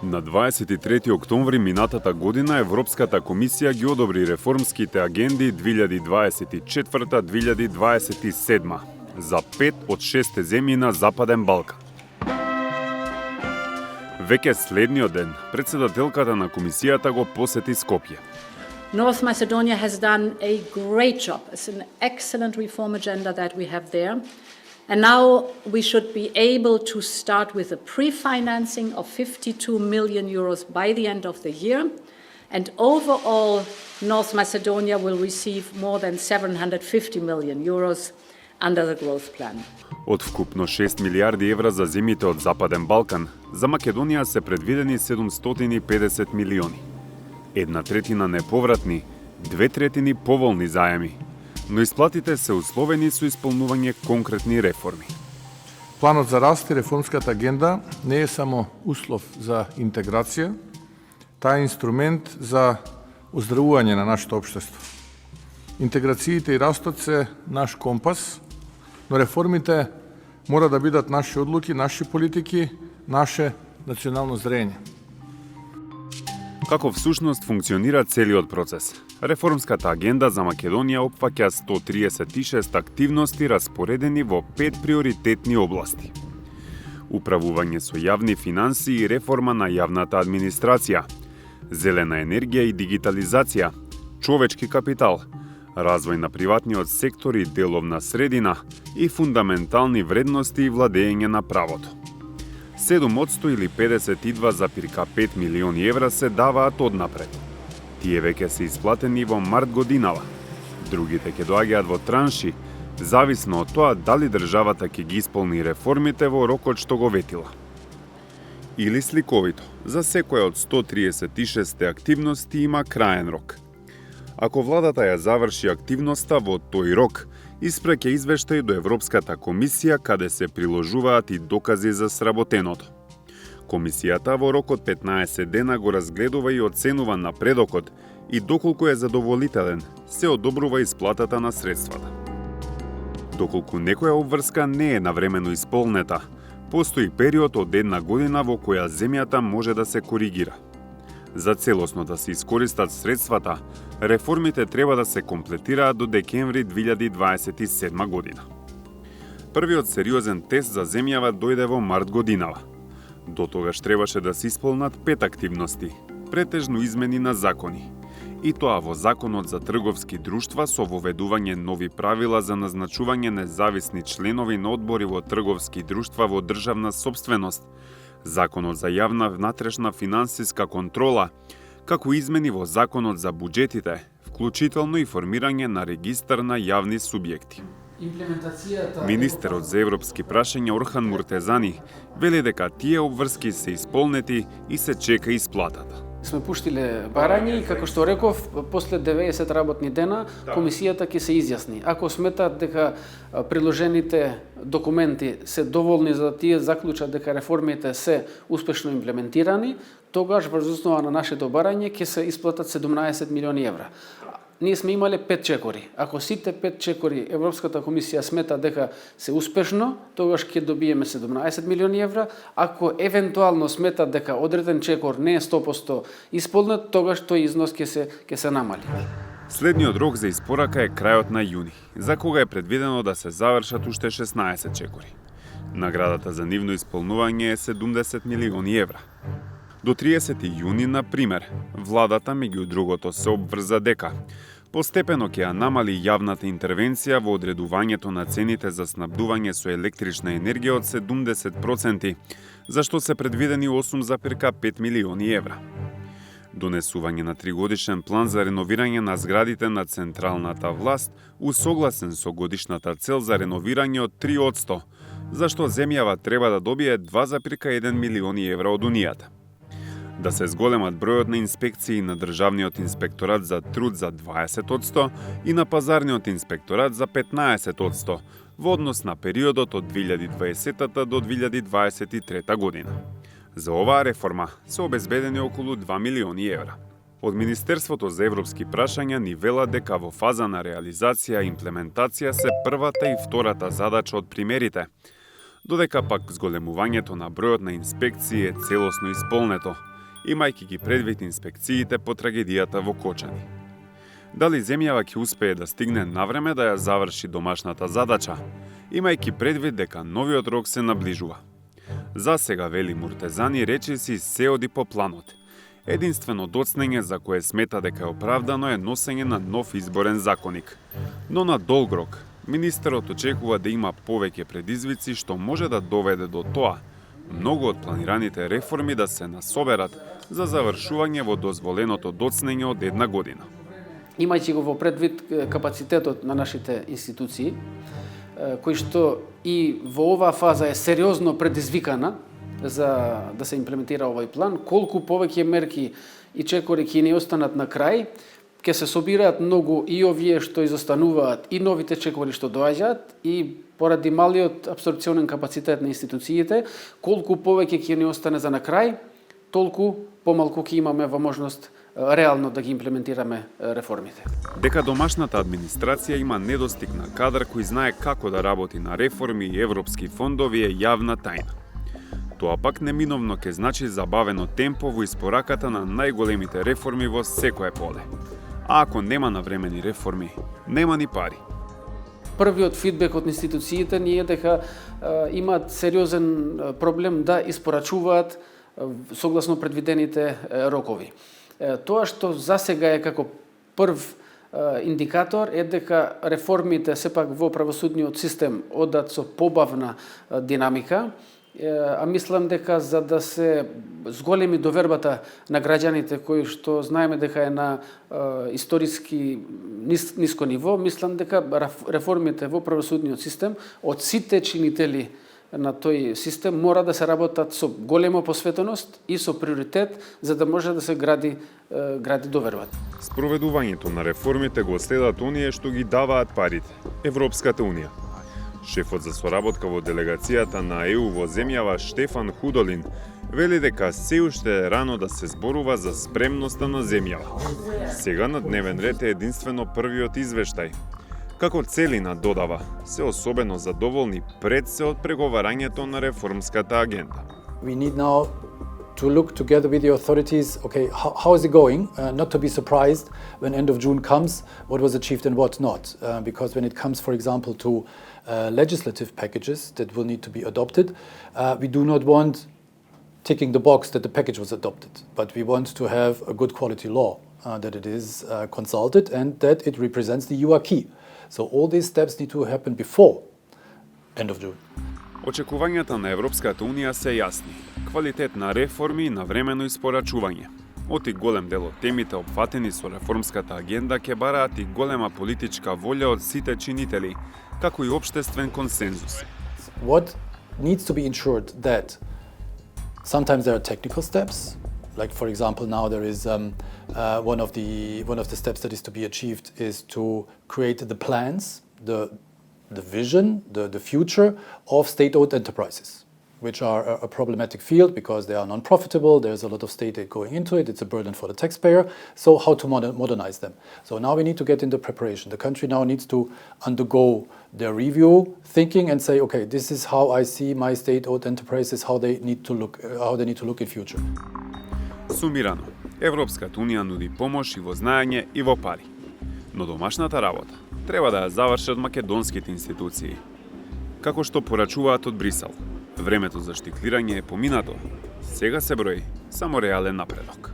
На 23 октомври минатата година Европската комисија ги одобри реформските агенди 2024-2027 за 5 од 6 земји на Западен Балкан. Веќе следниот ден, председателката на комисијата го посети Скопје. North Macedonia has done a great job. It's an excellent reform agenda that we have there. And now we should be able to start with a pre-financing of 52 million euros by the end of the year. And overall, North Macedonia will receive more than 750 million euros under the growth plan. Од вкупно 6 милиарди евра за земјите од Западен Балкан, за Македонија се предвидени 750 милиони. 1/3 неповратни, 2/3 поволни заеми, но исплатите се условени со исполнување конкретни реформи. Планот за раст и реформската агенда не е само услов за интеграција, таа е инструмент за оздравување на нашето општество. Интеграциите и растот се наш компас, но реформите мора да бидат наши одлуки, наши политики, наше национално зрење. Како всушност функционира целиот процес? Реформската агенда за Македонија опфаќа 136 активности распоредени во 5 приоритетни области. Управување со јавни финанси и реформа на јавната администрација, зелена енергија и дигитализација, човечки капитал, развој на приватниот сектор и деловна средина и фундаментални вредности и владење на правото. 7% или 52,5 милиони евра се даваат однапред. Тие веќе се исплатени во март годинава. Другите ќе доаѓаат во транши, зависно од тоа дали државата ќе ги исполни реформите во рокот што го ветила. Или сликовито, за секоја од 136 активности има краен рок. Ако владата ја заврши активноста во тој рок, испраќа извештај до Европската комисија каде се приложуваат и докази за сработеното. Комисијата во рок од 15 дена го разгледува и оценува напредокот и доколку е задоволителен, се одобрува исплатата на средствата. Доколку некоја обврска не е навремено исполнета, постои период од 1 година во која земјата може да се коригира. За целосно да се искористат средствата, реформите треба да се комплетираат до декември 2027 година. Првиот сериозен тест за земјава дојде во март годинава. До тогаш требаше да се исполнат 5 активности, претежно измени на закони. И тоа во Законот за трговски друштва со воведување нови правила за назначување независни членови на одбори во трговски друштва во државна сопственост, Законот за јавна внатрешна финансиска контрола, како измени во Законот за буџетите, вклучително и формирање на регистар на јавни субјекти. Министерот за европски прашања Орхан Муртезани вели дека тие обврски се исполнети и се чека исплатата. Сме пуштиле барања и, како што реков, после 90 работни дена комисијата ќе се изјасни. Ако сметат дека приложените документи се доволни за да тие заклучат дека реформите се успешно имплементирани, тогаш врз основа на нашето барање ќе се исплатат 17 милиони евра. Ние сме имале 5 чекори. Ако сите 5 чекори Европската комисија смета дека се успешно, тогаш ќе добиеме 17 милиони евра. Ако евентуално сметат дека одреден чекор не е 100% исполнет, тогаш тој износ ќе се намали. Следниот рок за испорака е крајот на јуни, за кога е предвидено да се завршат уште 16 чекори. Наградата за нивно исполнување е 70 милиони евра. До 30 јуни, на пример, владата меѓу другото се обврза дека постепено ќе ја намали јавната интервенција во одредувањето на цените за снабдување со електрична енергија од 70%, за што се предвидени 8,5 милиони евра. Донесување на 3-годишен план за реновирање на зградите на централната власт, усогласен со годишната цел за реновирање од 3%, за што земјава треба да добие 2,1 милиони евра од Унијата. Да се зголемат бројот на инспекции на Државниот инспекторат за труд за 20% и на Пазарниот инспекторат за 15% во однос на периодот од 2020 до 2023 година. За оваа реформа се обезбедени околу 2 милиони евра. Од Министерството за европски прашања ни вела дека во фаза на реализација и имплементација се првата и втората задача од примерите, додека пак зголемувањето на бројот на инспекции е целосно исполнето, имајќи ги предвид инспекциите по трагедијата во Кочани. Дали земјава ќе успее да стигне навреме да ја заврши домашната задача, имајќи предвид дека новиот рок се наближува. За сега, вели Муртезани, речиси се оди по планот. Единствено доцнење за кое смета дека е оправдано е носење на нов изборен законик. Но на долг рок, министерот очекува да има повеќе предизвици што може да доведе до тоа многу од планираните реформи да се насоберат за завршување во дозволеното доцнење од 1 година. Имајќи го во предвид капацитетот на нашите институции, кој што и во оваа фаза е сериозно предизвикана за да се имплементира овој план, колку повеќе мерки и чекори ќе ни останат на крај, ќе се собираат многу и овие што изостануваат и новите чекори што доаѓаат и поради малиот апсорбционен капацитет на институциите, колку повеќе ќе ни остане за на крај, толку помалку ќе имаме возможност реално да ги имплементираме реформите. Дека домашната администрација има недостиг на кадар кој знае како да работи на реформи и европски фондови е јавна тајна. Тоа пак неминовно ќе значи забавено темпо во испораката на најголемите реформи во секое поле. А ако нема навремени реформи, нема ни пари. Првиот фидбек од институциите ни е дека имаат сериозен проблем да испорачуваат согласно предвидените рокови. Тоа што засега е како прв индикатор е дека реформите сепак во правосудниот систем одат со побавна динамика, а мислам дека за да се зголеми довербата на граѓаните кои што знаеме дека е на историски ниско ниво, мислам дека реформите во правосудниот систем од сите чинители на тој систем мора да се работат со голема посветеност и со приоритет за да може да се гради довербата. Спроведувањето на реформите го следат оние што ги даваат парите, Европската Унија. Шефот за соработка во делегацијата на ЕУ во земјава Штефан Худолин вели дека се уште е рано да се зборува за спремноста на земјава. Сега на дневен ред е единствено првиот извештај. Како целина додава, се особено задоволни пред се од преговарањето на реформската агенда. We need now to look together with the authorities, okay, how is it going? Not to be surprised when end of June comes, what was achieved and what not. Because when it comes, for example, to legislative packages that will need to be adopted, we do not want ticking the box that the package was adopted, but we want to have a good quality law, that it is consulted and that it represents the EU acquis. So all these steps need to happen before end of June. Очекувањата на Европската Унија се јасни. Квалитет на реформи и навремено испорачување. Оти голем дел од темите опфатени со реформската агенда ќе бараат и голема политичка волја од сите чинители, како и општествен консензус. What needs to be ensured that sometimes there are technical steps, like for example now there is one of the steps that is to be achieved is to create the plans, the vision, the future of state-owned enterprises, which are a problematic field because they are non-profitable, there's a lot of state aid going into it, it's a burden for the taxpayer, so how to modernize them. So now we need to get into preparation. The country now needs to undergo their review, thinking and say, okay, this is how I see my state-owned enterprises, how they need to look in future. Сумирано, Европската Унија нуди помош и во знаење и во пари. Но домашната работа треба да ја завршат македонските институции. Како што порачуваат од Брисел, времето за штиклирање е поминато. Сега се брои само реален напредок.